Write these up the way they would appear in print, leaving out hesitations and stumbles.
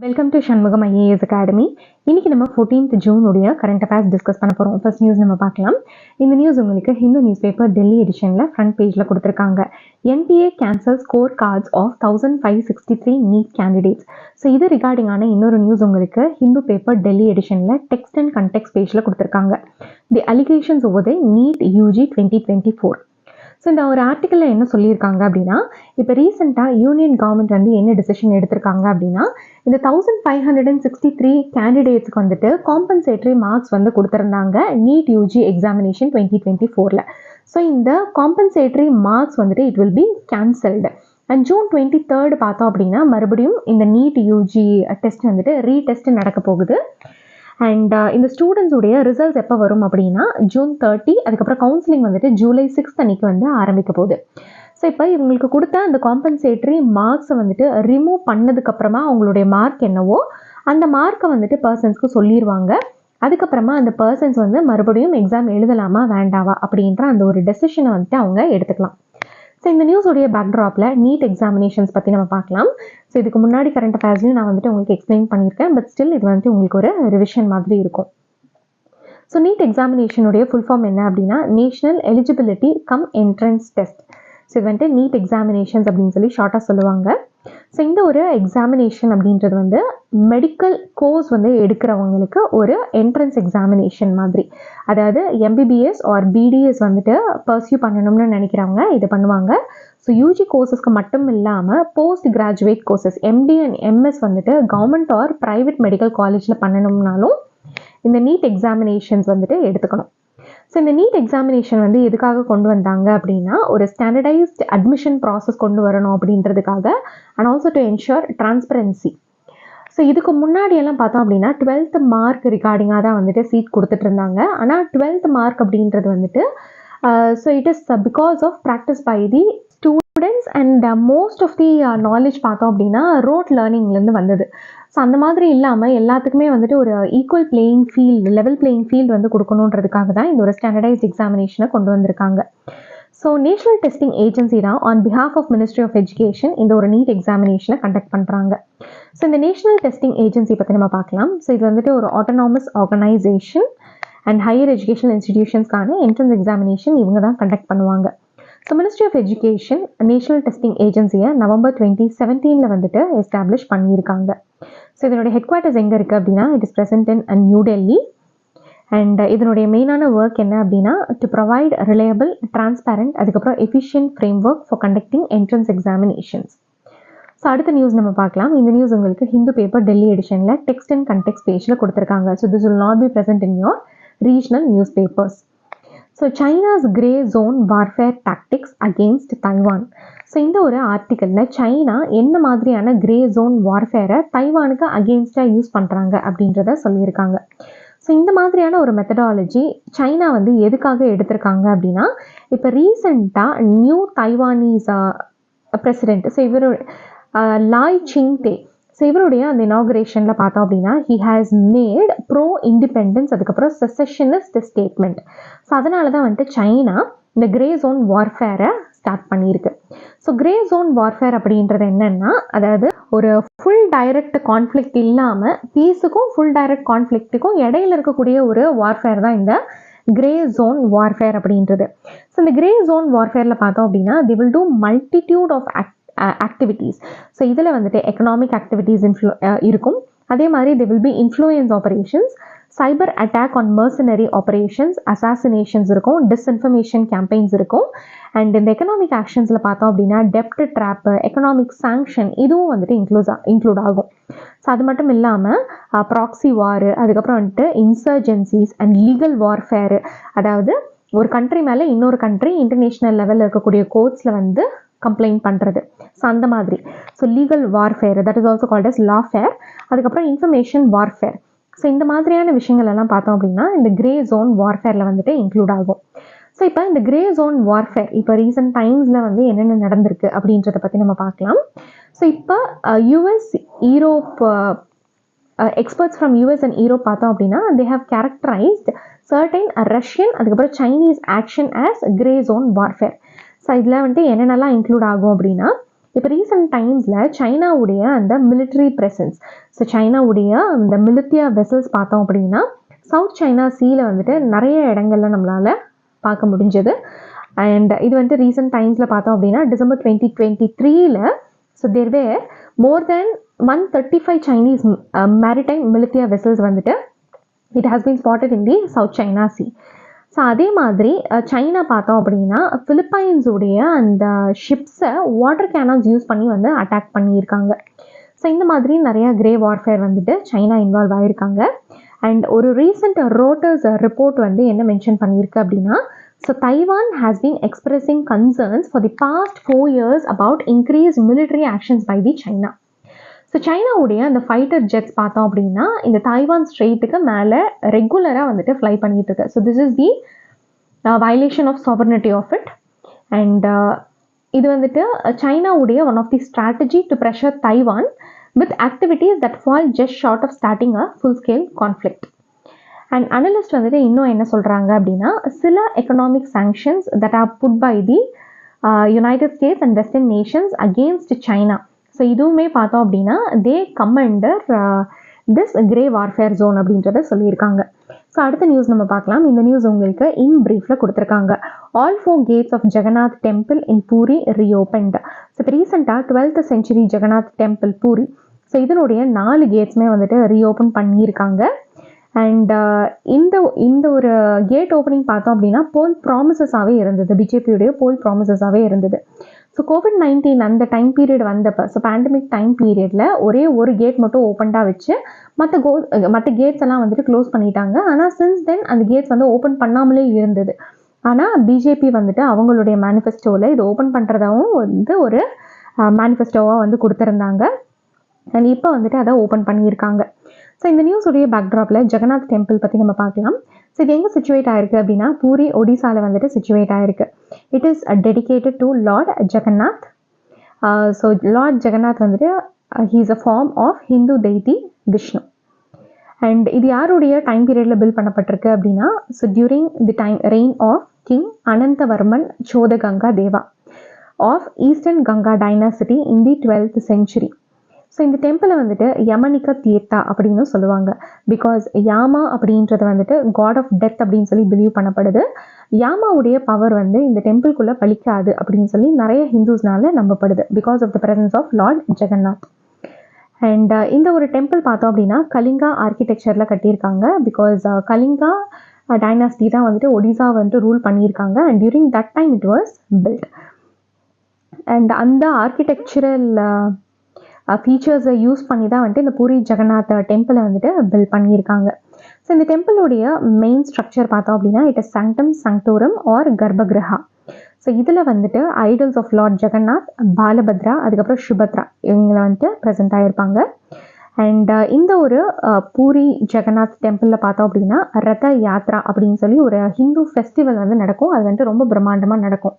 Welcome to Shanmugam IAS academy. இன்னைக்கு நம்ம 14th June உடைய கரண்ட் அஃபேர்ஸ் டிஸ்கஸ் பண்ண போகிறோம். ஃபர்ஸ்ட் நியூஸ் நம்ம பார்க்கலாம். இந்த நியூஸ் உங்களுக்கு ஹிந்து நியூஸ் பேப்பர் டெல்லி எடிஷனில் ஃப்ரண்ட் பேஜில் கொடுத்துருக்காங்க. NTA cancel score cards of 1563 NEET candidates. So இது ரிகார்டிங்கான இன்னொரு நியூஸ் உங்களுக்கு ஹிந்து பேப்பர் டெல்லி எடிஷனில் டெக்ஸ்ட் அண்ட் கண்டெக்ஸ்ட் பேஜில் கொடுத்துருக்காங்க. The allegations over the NEET UG 2024. So இந்த ஒரு ஆர்டிக்கலில் என்ன சொல்லியிருக்காங்க அப்படின்னா, இப்போ ரீசெண்டாக யூனியன் கவர்மெண்ட் வந்து என்ன டிசிஷன் எடுத்திருக்காங்க அப்படின்னா, இந்த 1563 கேண்டிடேட்ஸ்க்கு வந்துட்டு காம்பன்சேட்டரி மார்க்ஸ் வந்து கொடுத்துருந்தாங்க நீட் யூஜி எக்ஸாமினேஷன் 2024. ஸோ இந்த காம்பன்சேட்டரி மார்க்ஸ் வந்துட்டு it will be cancelled. And June 23 பார்த்தோம் அப்படின்னா மறுபடியும் இந்த நீட் யூஜி டெஸ்ட் வந்துட்டு ரீடெஸ்ட் நடக்க போகுது. அண்ட் இந்த ஸ்டூடெண்ட்ஸுடைய ரிசல்ட்ஸ் எப்போ வரும் அப்படின்னா ஜூன் 30. அதுக்கப்புறம் கவுன்சிலிங் வந்துட்டு ஜூலை 6 அன்னைக்கு வந்து ஆரம்பிக்க போகுது. ஸோ இப்போ இவங்களுக்கு கொடுத்த அந்த காம்பன்சேட்டரி மார்க்ஸை வந்துட்டு ரிமூவ் பண்ணதுக்கப்புறமா அவங்களுடைய மார்க் என்னவோ அந்த மார்க்கை வந்துட்டு பர்சன்ஸ்க்கு சொல்லிடுவாங்க. அதுக்கப்புறமா அந்த பர்சன்ஸ் வந்து மறுபடியும் எக்ஸாம் எழுதலாமா வேண்டாவா அப்படின்ற அந்த ஒரு டெசிஷனை வந்துட்டு அவங்க எடுத்துக்கலாம். ஸோ இந்த நியூஸோடைய பேக்ட்ராப்பில் நீட் எக்ஸாமினேஷன்ஸ் பற்றி நம்ம பார்க்கலாம். ஸோ இதுக்கு முன்னாடி கரண்ட் அஃபேர்ஸ்லையும் நான் வந்துட்டு உங்களுக்கு எக்ஸ்பிளைன் பண்ணியிருக்கேன். பட் ஸ்டில் இது வந்துட்டு உங்களுக்கு ஒரு ரிவிஷன் மாதிரி இருக்கும். ஸோ நீட் எக்ஸாமினேஷனுடைய ஃபுல் ஃபார்ம் என்ன அப்படின்னா, national eligibility come entrance test. So இது வந்துட்டு நீட் எக்ஸாமினேஷன்ஸ் அப்படின்னு சொல்லி ஷார்ட்டாக சொல்லுவாங்க. ஸோ இந்த ஒரு எக்ஸாமினேஷன் அப்படின்றது வந்து மெடிக்கல் கோர்ஸ் வந்து எடுக்கிறவங்களுக்கு ஒரு என்ட்ரன்ஸ் எக்ஸாமினேஷன் மாதிரி. அதாவது எம்பிபிஎஸ் ஆர் பிடிஎஸ் வந்துட்டு பர்சியூ பண்ணணும்னு நினைக்கிறவங்க இது பண்ணுவாங்க. ஸோ யூஜி கோர்சஸ்க்கு மட்டும் இல்லாமல் post graduate courses MD and MS வந்துட்டு கவர்மெண்ட் ஆர் ப்ரைவேட் மெடிக்கல் காலேஜில் பண்ணணும்னாலும் இந்த நீட் எக்ஸாமினேஷன்ஸ் வந்துட்டு எடுத்துக்கணும். ஸோ இந்த நீட் எக்ஸாமினேஷன் வந்து எதுக்காக கொண்டு வந்தாங்க அப்படின்னா, ஒரு ஸ்டாண்டர்டைஸ்ட் அட்மிஷன் ப்ராசஸ் கொண்டு வரணும் அப்படின்றதுக்காக and also to ensure transparency. So இதுக்கு முன்னாடியெல்லாம் பார்த்தோம் அப்படின்னா 12th மார்க் ரிகார்டிங்காக தான் வந்துட்டு சீட் கொடுத்துட்டு இருந்தாங்க. ஆனால் 12th மார்க் அப்படின்றது வந்துட்டு so it is because of practice by the students and most of the knowledge பார்த்தோம் அப்படின்னா ரோட் லேர்னிங்லேருந்து வந்தது. ஸோ அந்த மாதிரி இல்லாமல் எல்லாத்துக்குமே வந்துட்டு ஒரு equal playing field, level playing field வந்து கொடுக்கணுன்றதுக்காக தான் இந்த ஒரு ஸ்டாண்டர்டைஸ்ட் எக்ஸாமினேஷனை கொண்டு வந்திருக்காங்க. ஸோ நேஷனல் டெஸ்டிங் ஏஜென்சி தான் on behalf of ministry of education இந்த ஒரு நீட் எக்ஸாமினேஷனை கண்டக்ட் பண்ணுறாங்க. ஸோ இந்த நேஷனல் டெஸ்டிங் ஏஜென்சி பற்றி நம்ம பார்க்கலாம். ஸோ இது வந்துட்டு ஒரு autonomous organisation and higher education இன்ஸ்டிடியூஷன்ஸ்க்கான என்ட்ரன்ஸ் எக்ஸாமினேஷன் இவங்க தான் கண்டக்ட் பண்ணுவாங்க. So ministry of education national testing ஏஜென்சியை நவம்பர் 2017 வந்துட்டு எஸ்டாப்ளிஷ் பண்ணியிருக்காங்க. ஸோ இதனுடைய ஹெட் குவார்ட்டர்ஸ் எங்கே இருக்குது அப்படின்னா, it is present in New Delhi. And இதனுடைய மெயினான ஒர்க் என்ன அப்படின்னா, டு ப்ரொவைட் ரிலையபிள், டிரான்ஸ்பேரண்ட், அதுக்கப்புறம் efficient framework for conducting entrance examinations. So அடுத்த நியூஸ் நம்ம பார்க்கலாம். இந்த நியூஸ் உங்களுக்கு ஹிந்து பேப்பர் டெல்லி எடிஷனில் டெக்ஸ்ட் அண்ட் கண்டெக்ஸ்ட் பேஜில் கொடுத்துருக்காங்க. So this will not be present in your regional newspapers. So China's grey zone warfare tactics against Taiwan. So இந்த ஒரு ஆர்டிக்கலில் சைனா என்ன மாதிரியான கிரே ஜோன் வார்ஃபேரை தைவானுக்கு அகெயின்ஸ்டாக யூஸ் பண்ணுறாங்க அப்படின்றத சொல்லியிருக்காங்க. ஸோ இந்த மாதிரியான ஒரு மெத்தடாலஜி சைனா வந்து எதுக்காக எடுத்திருக்காங்க அப்படின்னா, இப்போ ரீசெண்டாக நியூ தைவானீஸ் பிரசிடென்ட் ஸோ இவர் லாய் சிங்டே. ஸோ இவருடைய அந்த இனாகுரேஷனில் பார்த்தோம் அப்படின்னா he has made bro independence அதுக்கப்புறம் செசஷனிஸ்ட் ஸ்டேட்மெண்ட். ஸோ அதனால தான் வந்துட்டு சைனா இந்த கிரே ஜோன் வார்ஃபேரை ஸ்டார்ட் பண்ணியிருக்கு. ஸோ கிரே ஜோன் வார்ஃபேர் அப்படின்றது என்னென்னா, அதாவது ஒரு ஃபுல் டைரக்ட் கான்ஃப்ளிக்ட் இல்லாமல் பீஸுக்கும் ஃபுல் டைரக்ட் கான்ஃப்ளிக்ட்டுக்கும் இடையில இருக்கக்கூடிய ஒரு வார்ஃபேர் தான் இந்த கிரே ஜோன் வார்ஃபேர் அப்படின்றது. ஸோ இந்த கிரே ஜோன் வார்ஃபேரில் பார்த்தோம் அப்படின்னா the will do multitude of activities. So இதில் வந்துட்டு எக்கனாமிக் ஆக்டிவிட்டீஸ் இருக்கும். அதே மாதிரி there will be influence operations, cyber attack on mercenary operations, assassinations இருக்கும், disinformation campaigns இருக்கும். அண்ட் இந்த எக்கனாமிக் ஆக்ஷன்ஸில் பார்த்தோம் அப்படின்னா டெப்ட் ட்ராப்பு, எக்கனாமிக் சாங்ஷன் இதுவும் வந்துட்டு இன்க்ளூட் ஆகும். ஸோ அது மட்டும் இல்லாமல் ப்ராக்சி வாரு, அதுக்கப்புறம் வந்துட்டு இன்சர்ஜென்சிஸ் அண்ட் லீகல் வார்ஃபேரு. அதாவது ஒரு கண்ட்ரி மேலே இன்னொரு கண்ட்ரி இன்டர்நேஷ்னல் லெவலில் இருக்கக்கூடிய கோர்ட்ஸில் வந்து கம்ப்ளைண்ட் பண்ணுறது. ஸோ அந்த மாதிரி so legal warfare that is also called as lawfare. அதுக்கப்புறம் இன்ஃபர்மேஷன் வார்ஃபேர். ஸோ இந்த மாதிரியான விஷயங்கள் எல்லாம் பார்த்தோம் அப்படின்னா இந்த கிரே ஜோன் வார்ஃபேரில் வந்துட்டு இன்க்ளூட் ஆகும். ஸோ இப்போ இந்த கிரே ஜோன் வார்ஃபேர் இப்போ ரீசெண்ட் டைம்ஸில் வந்து என்னென்ன நடந்திருக்கு அப்படின்றத பற்றி நம்ம பார்க்கலாம். ஸோ இப்போ US Europe experts from US and Europe பார்த்தோம் அப்படின்னா they have characterised certain Russian அதுக்கப்புறம் Chinese action as grey zone warfare. So இதில் வந்துட்டு என்னென்னலாம் இன்க்ளூட் ஆகும் அப்படின்னா, இப்போ ரீசெண்ட் டைம்ஸில் சைனாவுடைய அந்த மிலிட்ரி ப்ரெசன்ஸ், ஸோ சைனாவுடைய அந்த மிலிட்டியா வெசல்ஸ் பார்த்தோம் அப்படின்னா சவுத் சைனா சீல வந்துட்டு நிறைய இடங்கள்ல நம்மளால் பார்க்க முடிஞ்சது. அண்ட் இது வந்துட்டு ரீசெண்ட் டைம்ஸில் பார்த்தோம் அப்படின்னா டிசம்பர் 2023ல் ஸோ தேர் வேர் மோர் தேன் 135 சைனீஸ் மேரிடைம் மிலிட்டியா வெசல்ஸ் வந்துட்டு it has been spotted in the south China C. So அதே மாதிரி சைனா பார்த்தோம் அப்படின்னா பிலிப்பைன்ஸுடைய அந்த ஷிப்ஸை வாட்டர் கேனான்ஸ் யூஸ் பண்ணி வந்து அட்டாக் பண்ணியிருக்காங்க. ஸோ இந்த மாதிரி நிறையா கிரே வார்ஃபேர் வந்துட்டு சைனா இன்வால்வ் ஆகியிருக்காங்க. அண்ட் ஒரு ரீசெண்ட் ரோட்டர்ஸ் ரிப்போர்ட் வந்து என்ன மென்ஷன் பண்ணியிருக்கு அப்படின்னா so Taiwan has been expressing concerns for the past 4 years about increase military actions by the China. So சைனாவுடைய அந்த ஃபைட்டர் ஜெட்ஸ் பார்த்தோம் அப்படின்னா இந்த தைவான் ஸ்ட்ரெயிட்டுக்கு மேலே ரெகுலராக வந்துட்டு ஃப்ளை பண்ணிட்டு இருக்கு. So this is the violation of sovereignty of it. And இது வந்துட்டு சைனாவுடைய one of the strategy to pressure Taiwan with activities that fall just short of starting a full-scale conflict. And analyst வந்துட்டு இன்னும் என்ன சொல்கிறாங்க அப்படின்னா சில economic sanctions that are put by the United States and Western nations against China. So இதுவுமே பார்த்தோம் அப்படின்னா they come under this grey warfare zone அப்படின்றத சொல்லியிருக்காங்க. ஸோ அடுத்த நியூஸ் நம்ம பார்க்கலாம். இந்த நியூஸ் உங்களுக்கு இன் ப்ரீஃபில் கொடுத்துருக்காங்க. All 4 gates of Jagannath temple in Puri reopened. So இப்போ ரீசெண்டாக 12th century Jagannath temple Puri, so இதனுடைய 4 கேட்ஸுமே வந்துட்டு ரீஓப்பன் பண்ணியிருக்காங்க. அண்ட் இந்த ஒரு கேட் ஓப்பனிங் பார்த்தோம் அப்படின்னா போல் ப்ராமிசஸாகவே இருந்தது, பிஜேபியுடைய போல் ப்ராமிசஸாகவே இருந்தது. ஸோ COVID-19 அந்த டைம் பீரியட் வந்தப்போ, ஸோ பேண்டமிக் டைம் பீரியடில் ஒரே ஒரு கேட் மட்டும் ஓப்பன்டாக வச்சு மற்ற கேட்ஸ் எல்லாம் வந்துட்டு க்ளோஸ் பண்ணிட்டாங்க. ஆனால் சின்ஸ் தென் அந்த கேட்ஸ் வந்து ஓப்பன் பண்ணாமலே இருந்தது. ஆனால் பிஜேபி வந்துட்டு அவங்களுடைய மேனிஃபெஸ்டோவில் இது ஓப்பன் பண்ணுறதாகவும் வந்து ஒரு மேனிஃபெஸ்டோவாக வந்து கொடுத்துருந்தாங்க. அண்ட் இப்போ வந்துட்டு அதை ஓப்பன் பண்ணியிருக்காங்க. ஸோ இந்த நியூஸுடைய பேக்ட்ராப்பில் ஜெகநாத் டெம்பிள் பற்றி நம்ம பார்க்கலாம். ஸோ இது எங்கே சிச்சுவேட் ஆயிருக்கு அப்படின்னா பூரி ஒடிசாவில் வந்துட்டு சிச்சுவேட் ஆயிருக்கு. It is dedicated to lord Jagannath. So lord Jagannath வந்துட்டு he is a form of Hindu deity Vishnu. And இது யாருடைய டைம் பீரியடில் பில்ட் பண்ணப்பட்டிருக்கு அப்படின்னா so during the time reign of king Anantavarman Choda Ganga Deva of eastern Ganga dynasty in the 12th century. So இந்த டெம்பிளை வந்துட்டு யமனிக்க தீர்த்தா அப்படின்னு சொல்லுவாங்க. பிகாஸ் யாமா அப்படின்றது வந்துட்டு காட் ஆஃப் டெத் அப்படின்னு சொல்லி பிலீவ் பண்ணப்படுது. யாமாவுடைய பவர் வந்து இந்த டெம்பிள்குள்ளே பலிக்காது அப்படின்னு சொல்லி நிறைய ஹிந்துஸ்னால நம்பப்படுது because of the presence of lord Jagannath. And இந்த ஒரு டெம்பிள் பார்த்தோம் அப்படின்னா கலிங்கா ஆர்கிடெக்சரில் கட்டியிருக்காங்க. பிகாஸ் கலிங்கா டைனாஸ்டி தான் வந்துட்டு ஒடிசா வந்துட்டு ரூல் பண்ணியிருக்காங்க. And during that time it was built. And அந்த ஆர்கிடெக்சரல் ஃபீச்சர்ஸை யூஸ் பண்ணி தான் வந்துட்டு இந்த பூரி ஜெகநாத் டெம்பிளை வந்துட்டு பில்ட் பண்ணியிருக்காங்க. ஸோ இந்த டெம்பிளுடைய மெயின் ஸ்ட்ரக்சர் பார்த்தோம் அப்படின்னா it is sanctum sanctorum or garbhagriha. So இதில் வந்துட்டு idols of lord Jagannath, Balabhadra, அதுக்கப்புறம் சுபத்ரா இவங்களை வந்துட்டு ப்ரெசென்ட் ஆகியிருப்பாங்க. அண்ட் இந்த ஒரு பூரி ஜெகநாத் டெம்பிளில் பார்த்தோம் அப்படின்னா ரத யாத்ரா அப்படின்னு சொல்லி ஒரு ஹிந்து ஃபெஸ்டிவல் வந்து நடக்கும். அது வந்துட்டு ரொம்ப பிரம்மாண்டமாக நடக்கும்.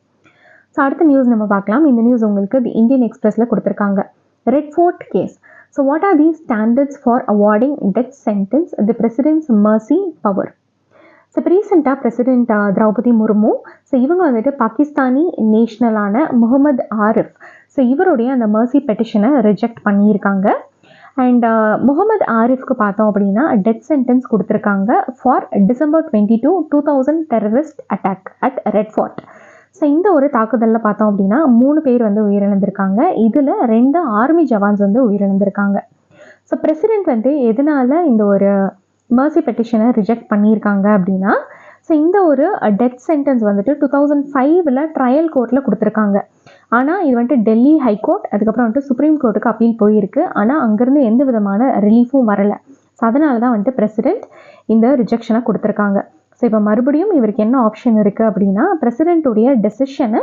ஸோ அடுத்த நியூஸ் நம்ம பார்க்கலாம். இந்த நியூஸ் உங்களுக்கு தி இந்தியன் எக்ஸ்பிரஸில் கொடுத்துருக்காங்க. Red Fort case. So what are these standards for awarding death sentence, the president's mercy power? So ரீசெண்டாக பிரசிடென்ட் திரௌபதி முர்மு, ஸோ இவங்க வந்துட்டு பாகிஸ்தானி நேஷ்னலான முகமது ஆரிஃப், ஸோ இவருடைய அந்த மர்சி பெட்டிஷனை ரிஜெக்ட் பண்ணியிருக்காங்க. அண்ட் முகமது ஆரிஃப்க்கு பார்த்தோம் அப்படின்னா டெத் சென்டென்ஸ் கொடுத்துருக்காங்க for December 22, 2000 terrorist attack at Red Fort. So இந்த ஒரு தாக்குதலில் பார்த்தோம் அப்படின்னா 3 பேர் வந்து உயிரிழந்திருக்காங்க. இதில் 2 ஆர்மி ஜவான்ஸ் வந்து உயிரிழந்திருக்காங்க. ஸோ பிரசிடென்ட் வந்து எதனால் இந்த ஒரு மர்சி பெட்டிஷனை ரிஜெக்ட் பண்ணியிருக்காங்க அப்படின்னா ஸோ இந்த ஒரு டெத் சென்டென்ஸ் வந்துட்டு 2005 ட்ரையல் கோர்ட்டில் கொடுத்துருக்காங்க. ஆனால் இது வந்துட்டு டெல்லி ஹைகோர்ட், அதுக்கப்புறம் வந்துட்டு சுப்ரீம் கோர்ட்டுக்கு அப்பீல் போயிருக்கு. ஆனால் அங்கேருந்து எந்த விதமான ரிலீஃபும் வரலை. ஸோ அதனால தான் வந்துட்டு பிரசிடென்ட் இந்த ரிஜெக்ஷனை கொடுத்துருக்காங்க. ஸோ இப்போ மறுபடியும் இவருக்கு என்ன ஆப்ஷன் இருக்குது அப்படின்னா பிரசிடென்ட்டுடைய டெசிஷனை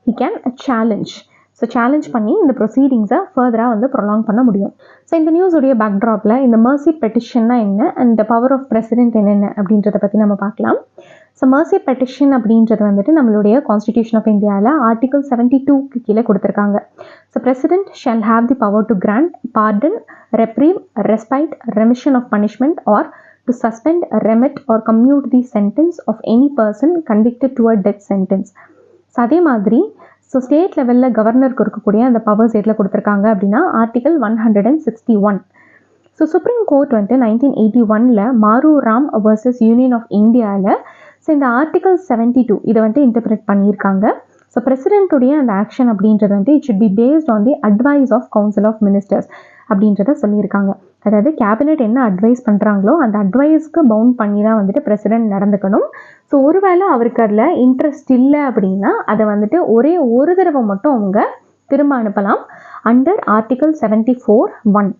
he can challenge. So challenge பண்ணி இந்த ப்ரொசீடிங்ஸை ஃபர்தராக வந்து ப்ரொலாங் பண்ண முடியும். ஸோ இந்த நியூஸுடைய பேக்ட்ராப்பில் இந்த மர்சி பெட்டிஷன்னா என்ன அண்ட் பவர் ஆஃப் பிரசிடென்ட் என்னென்ன அப்படின்றத பற்றி நம்ம பார்க்கலாம். ஸோ மர்சி பெட்டிஷன் அப்படின்றது வந்துட்டு நம்மளுடைய கான்ஸ்டிடியூஷன் ஆஃப் இந்தியாவில் ஆர்டிகல் 72க்கு கீழே கொடுத்துருக்காங்க. So president shall have the power to grant pardon, reprieve, respite, remission of punishment or to suspend, remit or commute the sentence of any person convicted to a death sentence. So அதே மாதிரி so state லெவலில் கவர்னருக்கு இருக்கக்கூடிய அந்த powers எதில் கொடுத்துருக்காங்க அப்படின்னா article 161. So supreme court வந்துட்டு 1981 மாரு ராம் வர்சஸ் யூனியன் ஆஃப் இந்தியாவில் ஸோ இந்த ஆர்டிகல் 72 இதை வந்துட்டு இன்டர்பிரேட் பண்ணியிருக்காங்க. ஸோ பிரசிடென்ட்டுடைய அந்த ஆக்ஷன் அப்படின்றது வந்து it should be based on the advice of council of ministers அப்படின்றத சொல்லியிருக்காங்க. அதாவது கேபினெட் என்ன அட்வைஸ் பண்ணுறாங்களோ அந்த அட்வைஸ்க்கு பவுண்ட் பண்ணி தான் வந்துட்டு பிரசிடென்ட் நடந்துக்கணும். ஸோ ஒருவேளை அவருக்கு அதில் இன்ட்ரெஸ்ட் இல்லை அப்படின்னா அதை வந்துட்டு ஒரே ஒரு தடவை மட்டும் அவங்க திரும்ப அனுப்பலாம் under article 74(1).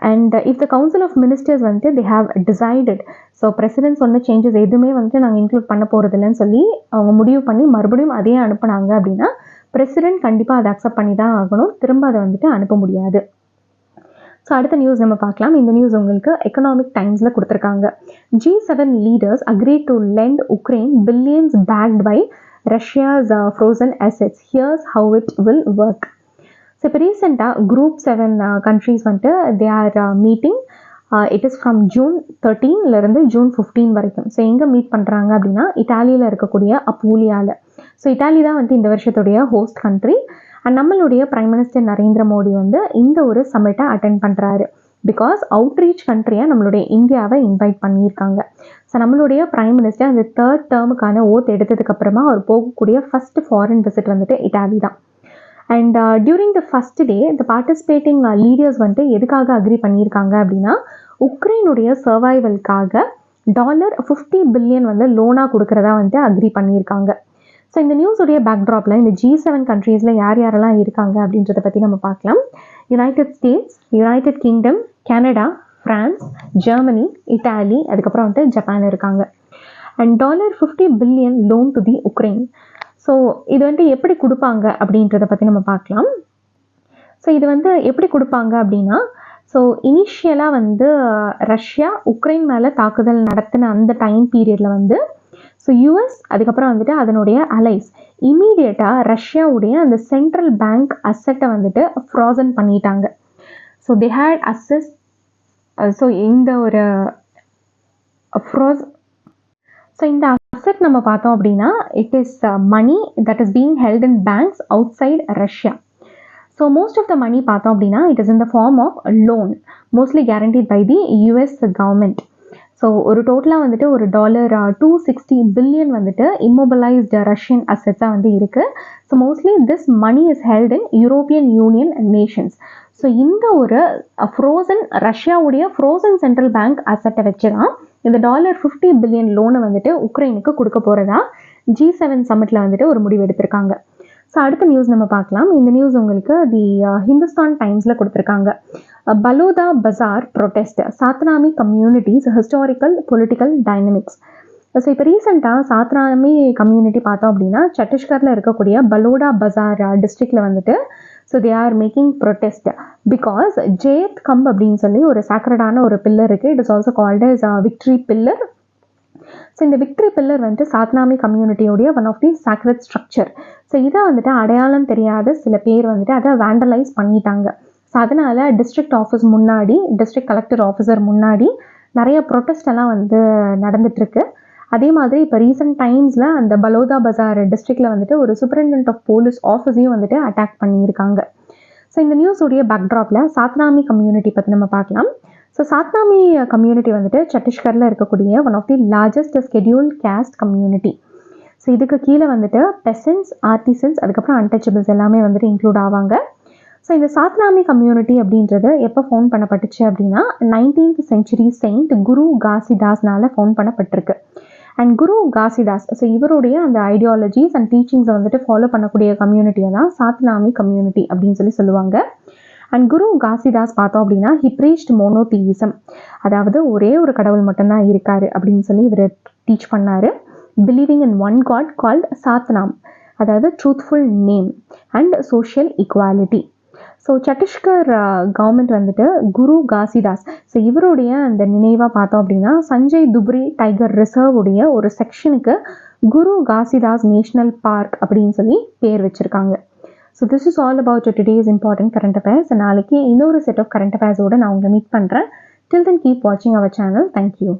And if the council of ministers வந்துட்டு they have decided, so president சொன்ன சேஞ்சஸ் எதுவுமே வந்துட்டு நாங்கள் இன்க்ளூட் பண்ண போகிறது இல்லைன்னு சொல்லி அவங்க முடிவு பண்ணி மறுபடியும் அதே அனுப்புனாங்க அப்படின்னா பிரசிடென்ட் கண்டிப்பாக அதை அக்செப்ட் பண்ணி தான் ஆகணும், திரும்ப அதை வந்துட்டு அனுப்ப முடியாது. ஸோ அடுத்த நியூஸ் நம்ம பார்க்கலாம். இந்த நியூஸ் உங்களுக்கு எக்கனாமிக் டைம்ஸில் கொடுத்துருக்காங்க. G7 leaders agree to lend Ukraine billions backed by Russia's frozen assets, here's how it will work. So இப்போ ரீசெண்டாக குரூப் 7 கண்ட்ரீஸ் வந்துட்டு they are meeting. It is from June 13 June 15 வரைக்கும். ஸோ எங்கே meet பண்ணுறாங்க அப்படின்னா இட்டாலியில் இருக்கக்கூடிய அப்பூலியாவில். ஸோ இட்டாலி தான் வந்து இந்த வருஷத்துடைய ஹோஸ்ட் கண்ட்ரி. அண்ட் நம்மளுடைய பிரைம் மினிஸ்டர் நரேந்திர மோடி வந்து இந்த ஒரு சம்மிட்டை அட்டென்ட் பண்ணுறாரு. பிகாஸ் அவுட்ரீச் கண்ட்ரியாக நம்மளுடைய இந்தியாவை இன்வைட் பண்ணியிருக்காங்க. ஸோ நம்மளுடைய பிரைம் மினிஸ்டர் அந்த 3rd டேர்முக்கான ஓத் எடுத்ததுக்கப்புறமா அவர் போகக்கூடிய ஃபஸ்ட் ஃபாரின் விசிட் வந்துட்டு இட்டாலி தான். And during the first day இந்த பார்ட்டிசிபேட்டிங் லீடர்ஸ் வந்துட்டு எதுக்காக அக்ரி பண்ணியிருக்காங்க அப்படின்னா உக்ரைனுடைய சர்வைவலுக்காக $50 பில்லியன் வந்து லோனாக கொடுக்குறதா வந்துட்டு அக்ரி பண்ணியிருக்காங்க. ஸோ இந்த நியூஸுடைய பேக்ட்ராப்பில் இந்த G7 கண்ட்ரீஸில் யாரெல்லாம் இருக்காங்க அப்படின்றத பற்றி நம்ம பார்க்கலாம். United states, United kingdom, Canada, France, Germany, Italy, அதுக்கப்புறம் வந்துட்டு ஜப்பான் இருக்காங்க. And $50 billion loan to the Ukraine. So இது வந்துட்டு எப்படி கொடுப்பாங்க அப்படின்றத பற்றி நம்ம பார்க்கலாம். ஸோ இது வந்து எப்படி கொடுப்பாங்க அப்படின்னா ஸோ இனிஷியலாக வந்து ரஷ்யா உக்ரைன் மேலே தாக்குதல் நடத்தின அந்த டைம் பீரியடில் வந்து ஸோ யூஎஸ் அதுக்கப்புறம் வந்துட்டு அதனுடைய அலைஸ் இமீடியட்டாக ரஷ்யாவுடைய அந்த சென்ட்ரல் பேங்க் அசெட்டை வந்துட்டு ஃப்ரோசன் பண்ணிட்டாங்க. ஸோ தே ஹேட் அசஸ். ஸோ இந்த ஒரு ஸோ இந்த அசெட் நம்ம பார்த்தோம் அப்படின்னா it is money that is being held in banks outside Russia. So most of the money பார்த்தோம் அப்படின்னா it is in the form of loan mostly guaranteed by the US government. So ஒரு டோட்டலாக வந்துட்டு ஒரு $260 billion வந்துட்டு இம்மொபிலைஸ்டு Russian அசெட்ஸாக வந்து இருக்குது. So mostly this money is held in European Union nations. So இந்த ஒரு ரஷ்யாவுடைய ஃப்ரோசன் சென்ட்ரல் பேங்க் அசெட்டை வச்சு தான் இந்த $50 பில்லியன் லோனை வந்துட்டு உக்ரைனுக்கு கொடுக்க போகிறதா G7 சம்மிட்டில் வந்துட்டு ஒரு முடிவு எடுத்திருக்காங்க. ஸோ அடுத்த நியூஸ் நம்ம பார்க்கலாம். இந்த நியூஸ் உங்களுக்கு தி ஹிந்துஸ்தான் டைம்ஸில் கொடுத்துருக்காங்க. Baloda Bazar protest, Satnami community's historical political dynamics. So இப்போ ரீசெண்டாக சாத்னாமி கம்யூனிட்டி பார்த்தோம் அப்படின்னா சத்தீஸ்கரில் இருக்கக்கூடிய பலோடா பஜார் டிஸ்ட்ரிக்டில் வந்துட்டு so they are making protest because Jait Khamb அப்படின்னு சொல்லி ஒரு சாக்ரடான ஒரு பில்லர் இருக்குது. It is also called as victory pillar. So இந்த விக்ட்ரி பில்லர் வந்துட்டு சாத்னாமி கம்யூனிட்டியோடைய one of the sacred structure. So இதை வந்துட்டு அடையாளம் தெரியாத சில பேர் வந்துட்டு அதை வேண்டலைஸ் பண்ணிட்டாங்க. ஸோ அதனால் டிஸ்ட்ரிக்ட் ஆஃபீஸ் முன்னாடி, டிஸ்ட்ரிக்ட் கலெக்டர் ஆஃபீஸர் முன்னாடி நிறைய ப்ரொட்டஸ்ட் எல்லாம் வந்து நடந்துட்டுருக்கு. அதே மாதிரி இப்போ ரீசெண்ட் டைம்ஸில் அந்த பலோதா பஜார் டிஸ்ட்ரிக்டில் வந்துட்டு ஒரு சூப்பரிண்டென்ட் ஆஃப் போலீஸ் ஆஃபீஸையும் வந்துட்டு அட்டாக் பண்ணியிருக்காங்க. ஸோ இந்த நியூஸுடைய பேக்ட்ராப்பில் சாத்னாமி கம்யூனிட்டி பற்றி நம்ம பார்க்கலாம். ஸோ சாத்னாமி கம்யூனிட்டி வந்துட்டு சத்தீஸ்கரில் இருக்கக்கூடிய one of the largest scheduled caste community. So இதுக்கு கீழே வந்துட்டு பெசன்ஸ், ஆர்டிசன்ஸ், அதுக்கப்புறம் அன்டச்சபிள்ஸ் எல்லாமே வந்துட்டு இன்க்ளூட் ஆவாங்க. ஸோ இந்த சாத்னாமி கம்யூனிட்டி அப்படின்றது எப்போ ஃபவுண்ட் பண்ணப்பட்டுச்சு அப்படின்னா 19th century செயின்ட் குரு காசிதாஸ்னால ஃபவுண்ட் பண்ணப்பட்டிருக்கு. அண்ட் குரு காசிதாஸ் ஸோ இவருடைய அந்த ஐடியாலஜிஸ் அண்ட் டீச்சிங்ஸை வந்துட்டு ஃபாலோ பண்ணக்கூடிய கம்யூனிட்டியை தான் சாத்னாமி கம்யூனிட்டி அப்படின்னு சொல்லி சொல்லுவாங்க. அண்ட் குரு காசிதாஸ் பார்த்தோம் அப்படின்னா ஹி ப்ரீச்ட் மோனோதீயிசம், அதாவது ஒரே ஒரு கடவுள் மட்டும்தான் இருக்காரு அப்படின்னு சொல்லி இவர் டீச் பண்ணார். Believing in one god called Satnam, அதாவது truthful name and social equality. So Chhattisgarh government வந்துட்டு குரு காசிதாஸ் ஸோ இவருடைய அந்த நினைவாக பார்த்தோம் அப்படின்னா சஞ்சய் துப்ரி டைகர் ரிசர்வ் உடைய ஒரு செக்ஷனுக்கு குரு காசிதாஸ் நேஷனல் பார்க் அப்படின்னு சொல்லி பேர் வச்சுருக்காங்க. So this is all about today's important current affairs. நாளைக்கு இன்னொரு செட் ஆஃப் கரண்ட் அஃபேர்ஸோடு நான் உங்களை மீட் பண்ணுறேன். டில் தென் கீப் வாட்சிங் அவர் சேனல். தேங்க்யூ.